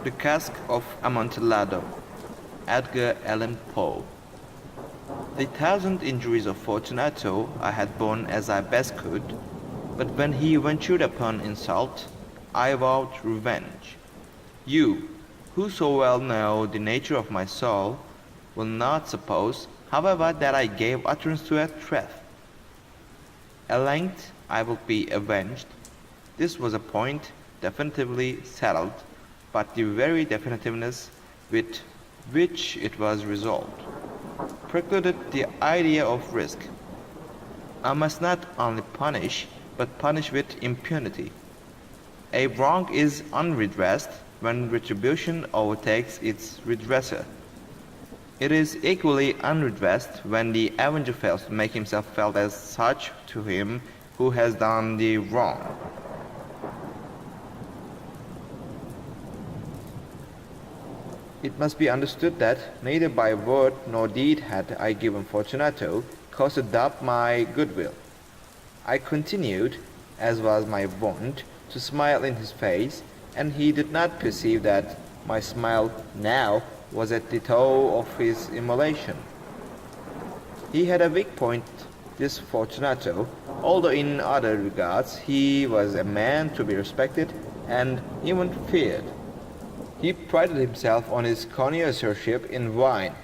The Cask of Amontillado, Edgar Allan Poe. The 1,000 injuries of Fortunato I had borne as I best could, but when he ventured upon insult, I vowed revenge. You, who so well know the nature of my soul, will not suppose, however, that I gave utterance to a threat. At length I will be avenged. This was a point definitively settled, but the very definitiveness with which it was resolved precluded the idea of risk. I must not only punish, but punish with impunity. A wrong is unredressed when retribution overtakes its redresser. It is equally unredressed when the avenger fails to make himself felt as such to him who has done the wrong. It must be understood that neither by word nor deed had I given Fortunato cause to doubt my goodwill. I continued, as was my wont, to smile in his face, and he did not perceive that my smile now was at the toe of his immolation. He had a weak point, this Fortunato, although in other regards he was a man to be respected and even feared. He prided himself on his connoisseurship in wine.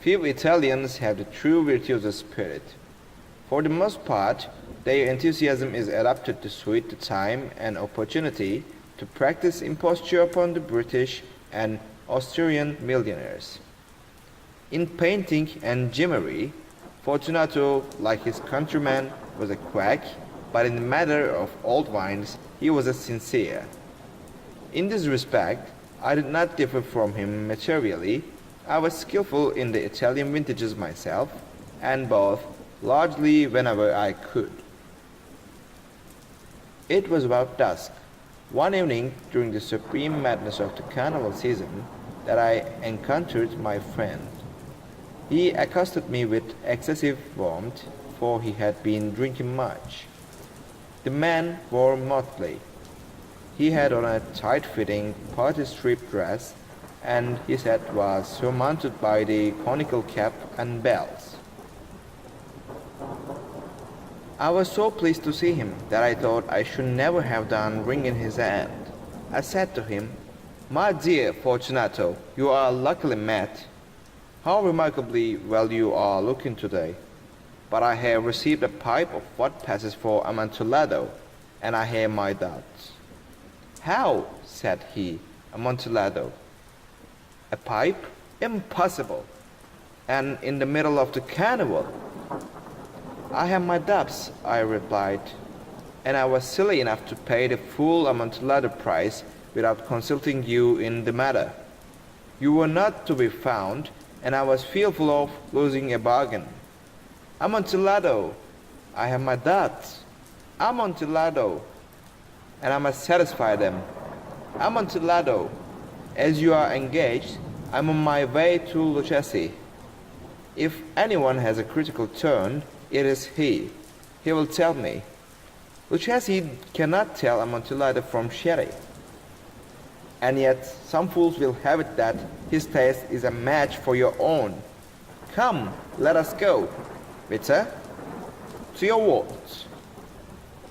Few Italians have the true virtuoso spirit. For the most part, their enthusiasm is adapted to suit the time and opportunity to practice imposture upon the British and Austrian millionaires. In painting and gimmery, Fortunato, like his countryman, was a quack, but in the matter of old wines he was a sincere. In this respect, I did not differ from him materially. I was skillful in the Italian vintages myself, and both largely whenever I could. It was about dusk, one evening during the supreme madness of the carnival season, that I encountered my friend. He accosted me with excessive warmth, for he had been drinking much. The man wore motley. He had on a tight-fitting party-strip dress, and his hat was surmounted by the conical cap and bells. I was so pleased to see him that I thought I should never have done wringing his hand. I said to him, "My dear Fortunato, you are luckily met. How remarkably well you are looking today. But I have received a pipe of what passes for Amontillado, and I have my doubts." "How?" said he. "Amontillado? A pipe? Impossible! And in the middle of the carnival?" "I have my doubts," I replied, "and I was silly enough to pay the full Amontillado price without consulting you in the matter. You were not to be found, and I was fearful of losing a bargain. Amontillado! I have my doubts. Amontillado! And I must satisfy them. Amontillado! As you are engaged, I am on my way to Lucchesi. If anyone has a critical turn, it is he. He will tell me. Lucchesi cannot tell Amontillado from sherry. And yet some fools will have it that his taste is a match for your own. Come, let us go. Bitte? To your words."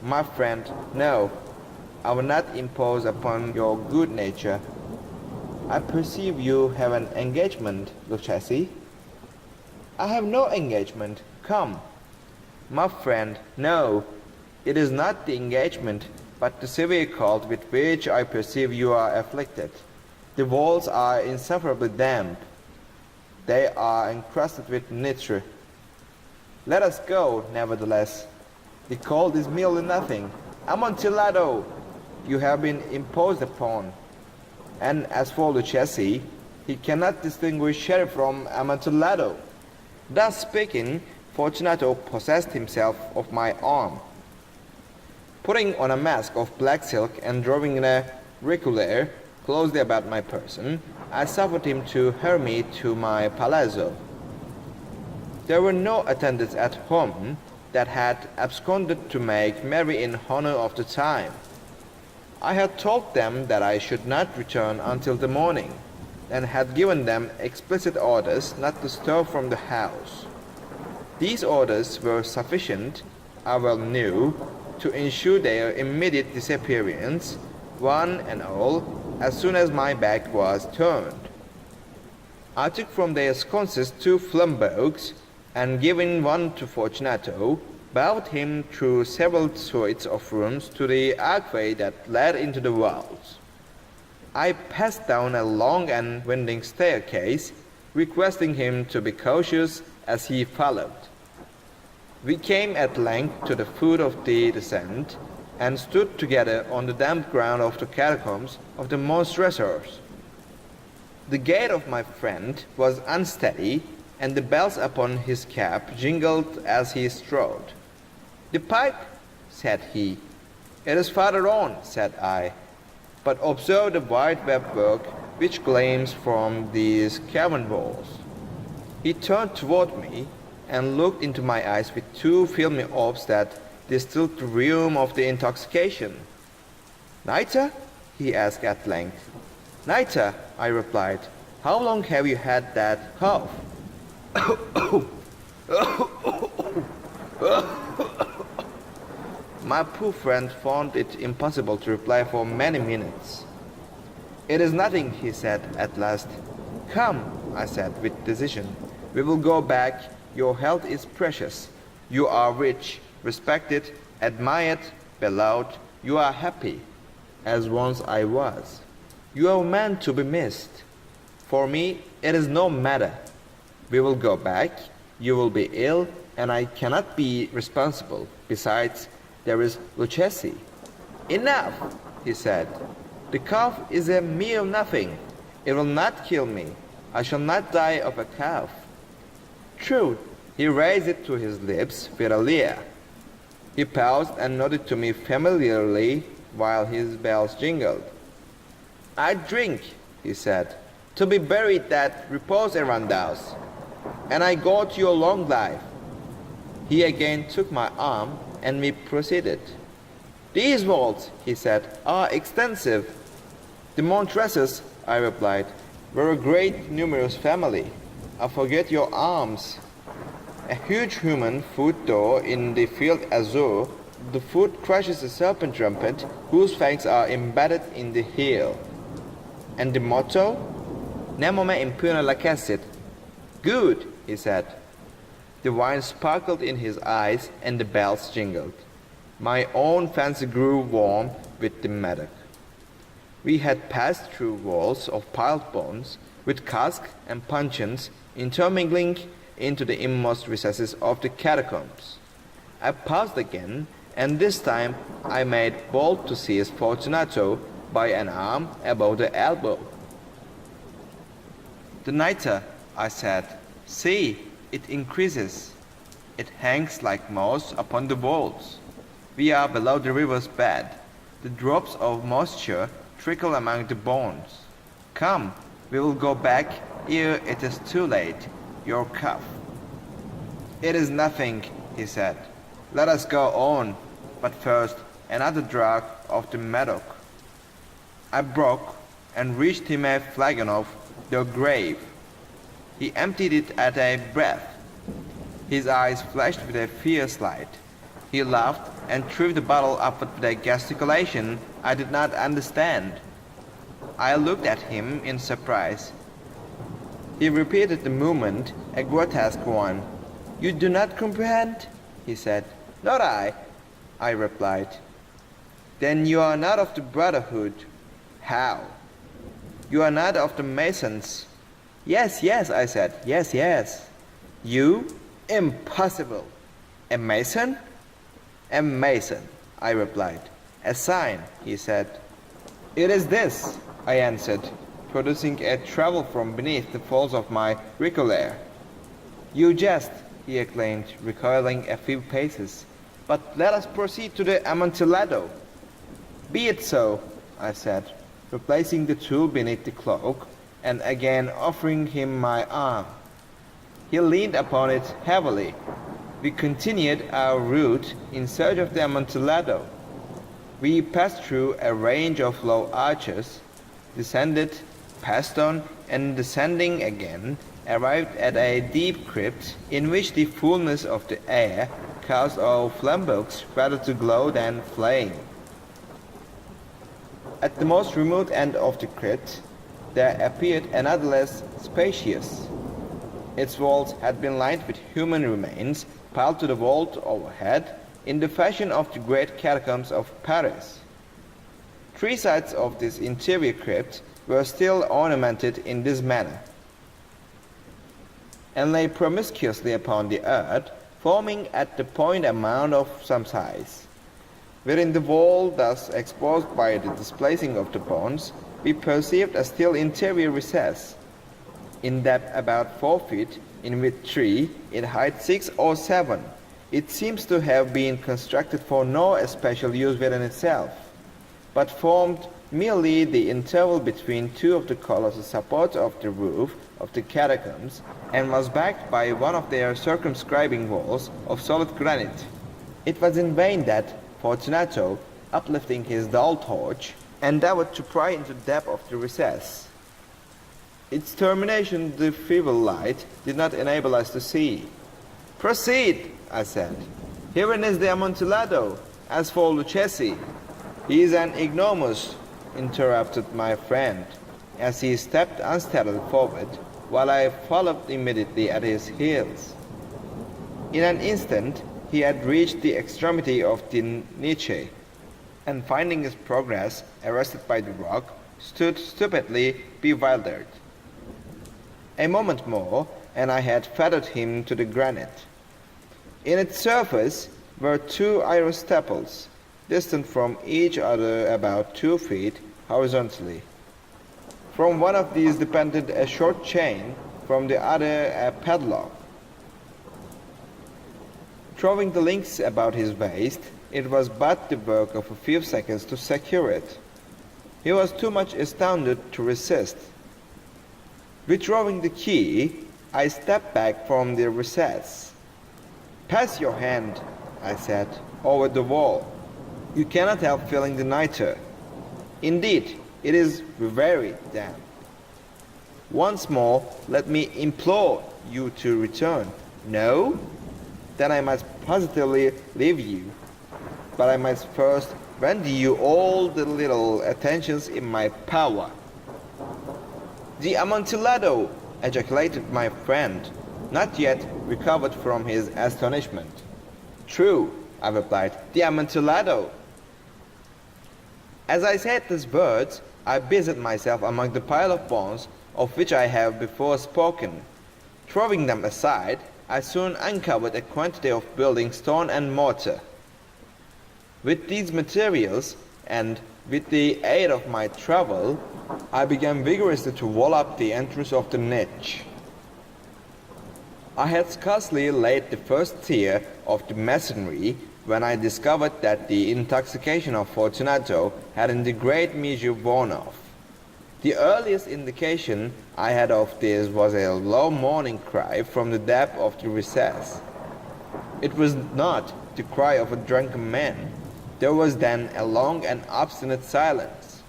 "My friend, no. I will not impose upon your good nature. I perceive you have an engagement, Lucchesi." "I have no engagement. Come." "My friend, no. It is not the engagement, but the severe cold with which I perceive you are afflicted. The walls are insufferably damp. They are encrusted with nitre. Let us go, nevertheless. The cold is merely nothing. Amontillado! You have been imposed upon. And as for Lucchesi, he cannot distinguish sherry from Amontillado." Thus speaking, Fortunato possessed himself of my arm. Putting on a mask of black silk and drawing in a reculare closely about my person, I suffered him to hurry me to my palazzo. There were no attendants at home that had absconded to make merry in honor of the time. I had told them that I should not return until the morning, and had given them explicit orders not to stir from the house. These orders were sufficient, I well knew, to ensure their immediate disappearance, one and all, as soon as my back was turned. I took from their sconces 2 flambeaux, and giving one to Fortunato, bowed him through several suites of rooms to the archway that led into the walls. I passed down a long and winding staircase, requesting him to be cautious as he followed. We came at length to the foot of the descent, and stood together on the damp ground of the catacombs of the Montresors. The gait of my friend was unsteady, and the bells upon his cap jingled as he strode. "The pipe," said he. "It is farther on," said I. "But observe the wide webwork which gleams from these cavern walls." He turned toward me and looked into my eyes with 2 filmy orbs that distilled the rheum of the intoxication. "Nita?" he asked at length. "Nita," I replied, "how long have you had that cough?" My poor friend found it impossible to reply for many minutes. "It is nothing," he said at last. "Come," I said with decision, "we will go back. Your health is precious. You are rich, respected, admired, beloved. You are happy, as once I was. You are a man to be missed. For me, it is no matter. We will go back. You will be ill, and I cannot be responsible. Besides, there is Lucchesi." "Enough," he said. "The cough is a mere nothing. It will not kill me. I shall not die of a cough." True, he raised it to his lips with a leer. He paused and nodded to me familiarly while his bells jingled. "I drink," he said, "to be buried that repose around us, and I go to your long life." He again took my arm, and we proceeded. "These vaults," he said, "are extensive." "The Montresors," I replied, "were a great numerous family. I forget your arms." A huge human foot door in the field azure, the foot crushes a serpent trumpet whose fangs are embedded in the heel. "And the motto?" "Nemo me impune lacessit." "Good," he said. The wine sparkled in his eyes, and the bells jingled. My own fancy grew warm with the medoc. We had passed through walls of piled bones, with casks and puncheons intermingling into the inmost recesses of the catacombs. I paused again, and this time I made bold to seize Fortunato by an arm above the elbow. "The nitre," I said. "See, it increases. It hangs like moss upon the walls. We are below the river's bed. The drops of moisture trickle among the bones. Come, we will go back ere it is too late. Your cough." "It is nothing," he said. "Let us go on. But first, another draught of the medoc." I broke and reached him a flagon of the grave. He emptied it at a breath. His eyes flashed with a fierce light. He laughed and threw the bottle upward with a gesticulation I did not understand. I looked at him in surprise. He repeated the movement, a grotesque one. "You do not comprehend?" he said. "Not I replied. "Then you are not of the Brotherhood." "How?" "You are not of the Masons." Yes, I said. Yes. "You? Impossible." "A Mason?" "A Mason," I replied. "A sign," he said. "It is this," I answered, producing a trowel from beneath the folds of my roquelaire. "You jest," he exclaimed, recoiling a few paces. "But let us proceed to the Amontillado." "Be it so," I said, replacing the tool beneath the cloak, and again offering him my arm. He leaned upon it heavily. We continued our route in search of the Amontillado. We passed through a range of low arches, descended, passed on, and descending again, arrived at a deep crypt in which the fullness of the air caused our flambeaux rather to glow than flame. At the most remote end of the crypt, there appeared another less spacious. Its walls had been lined with human remains piled to the vault overhead in the fashion of the great catacombs of Paris. 3 sides of this interior crypt were still ornamented in this manner, and lay promiscuously upon the earth, forming at the point a mound of some size. Within the wall thus exposed by the displacing of the bones, we perceived a still interior recess, in depth about 4 feet, in width 3, in height 6 or 7. It seems to have been constructed for no especial use within itself, but formed merely the interval between 2 of the colossal supports of the roof of the catacombs, and was backed by one of their circumscribing walls of solid granite. It was in vain that Fortunato, uplifting his dull torch, endeavored to pry into the depth of the recess. Its termination, the feeble light, did not enable us to see. "Proceed," I said. "Herein is the Amontillado. As for Lucchesi, he is an ignomus," interrupted my friend, as he stepped unsteadily forward, while I followed immediately at his heels. In an instant he had reached the extremity of the niche, and finding his progress arrested by the rock, stood stupidly bewildered. A moment more, and I had fettered him to the granite. In its surface were 2 iron staples, distant from each other about 2 feet horizontally. From one of these depended a short chain, from the other a padlock. Throwing the links about his waist, it was but the work of a few seconds to secure it. He was too much astounded to resist. Withdrawing the key, I stepped back from the recess. "Pass your hand," I said, "over the wall. You cannot help feeling the nitre. Indeed, it is very damp. Once more, let me implore you to return. No? Then I must positively leave you. But I must first render you all the little attentions in my power." "The Amontillado!" ejaculated my friend, not yet recovered from his astonishment. "True," I replied, "the Amontillado." As I said these words, I busied myself among the pile of bones of which I have before spoken. Throwing them aside, I soon uncovered a quantity of building stone and mortar. With these materials, and with the aid of my trowel, I began vigorously to wall up the entrance of the niche. I had scarcely laid the first tier of the masonry when I discovered that the intoxication of Fortunato had in the great measure worn off. The earliest indication I had of this was a low mourning cry from the depth of the recess. It was not the cry of a drunken man. There was then a long and obstinate silence.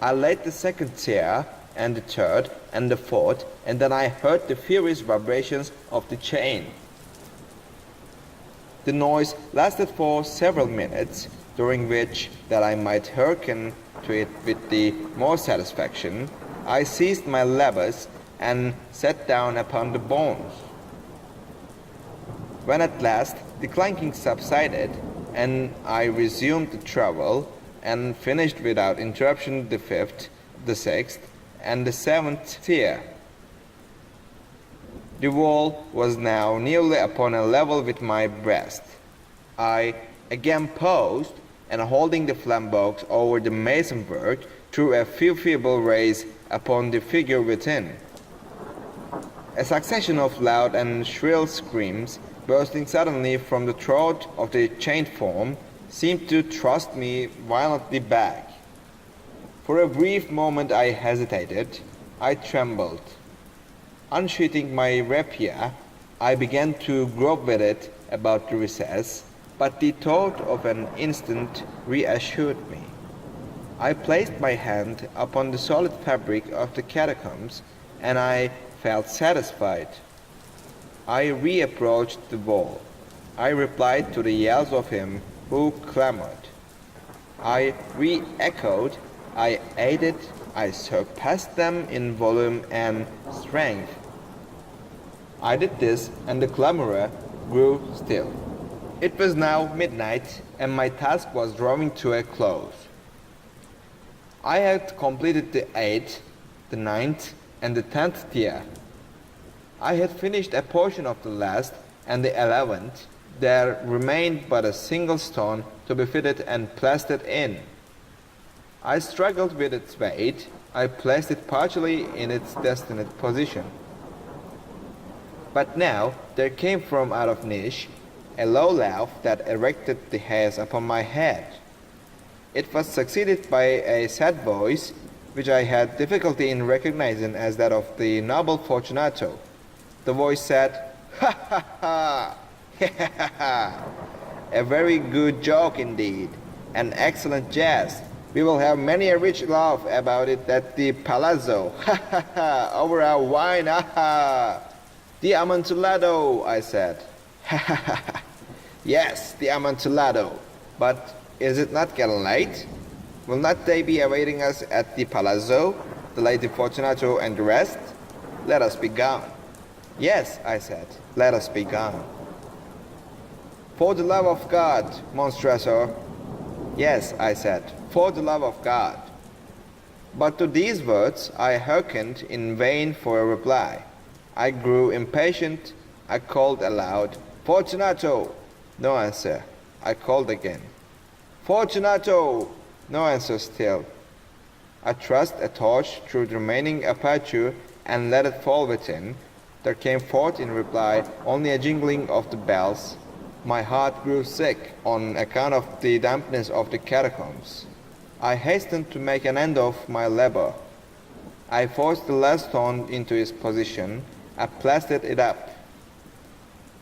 I laid the second tier, and the third, and the fourth, and then I heard the furious vibrations of the chain. The noise lasted for several minutes, during which, that I might hearken to it with the more satisfaction, I seized my levers and sat down upon the bones. When at last the clanking subsided, and I resumed the trowel, and finished without interruption the 5th, the 6th, and the 7th tier, the wall was now nearly upon a level with my breast. I again paused, and holding the flambeaux over the mason work, threw a few feeble rays upon the figure within. A succession of loud and shrill screams, bursting suddenly from the throat of the chained form, seemed to thrust me violently back. For a brief moment I hesitated, I trembled. Unsheathing my rapier, I began to grope with it about the recess, but the thought of an instant reassured me. I placed my hand upon the solid fabric of the catacombs, and I felt satisfied. I reapproached the wall. I replied to the yells of him who clamored. I re-echoed, I aided, I surpassed them in volume and strength. I did this, and the clamorer grew still. It was now midnight, and my task was drawing to a close. I had completed the 8th, the 9th, and the 10th tier. I had finished a portion of the last and the 11th. There remained but a single stone to be fitted and plastered in. I struggled with its weight. I placed it partially in its destined position. But now there came from out of niche a low laugh that erected the hairs upon my head. It was succeeded by a sad voice, which I had difficulty in recognizing as that of the noble Fortunato. The voice said, "Ha ha ha! Ha ha ha! A very good joke indeed, an excellent jest. We will have many a rich laugh about it at the palazzo. Ha ha ha! Over our wine, ha ha! The Amontillado," I said. Ha ha ha! Yes, the Amontillado. But is it not getting late? Will not they be awaiting us at the palazzo, the Lady Fortunato and the rest? Let us be gone. Yes, I said, let us be gone. For the love of God, monstressor. Yes, I said, for the love of God. But to these words I hearkened in vain for a reply. I grew impatient. I called aloud, "Fortunato!" No answer. I called again, "Fortunato!" No answer still. I thrust a torch through the remaining aperture and let it fall within. There came forth in reply only a jingling of the bells. My heart grew sick on account of the dampness of the catacombs. I hastened to make an end of my labor. I forced the last stone into its position. I plastered it up.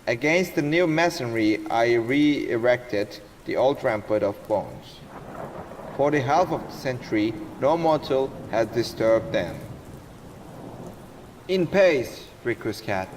Against the new masonry I re-erected the old rampart of bones. For the half of the century no mortal had disturbed them. In pace, requiescat.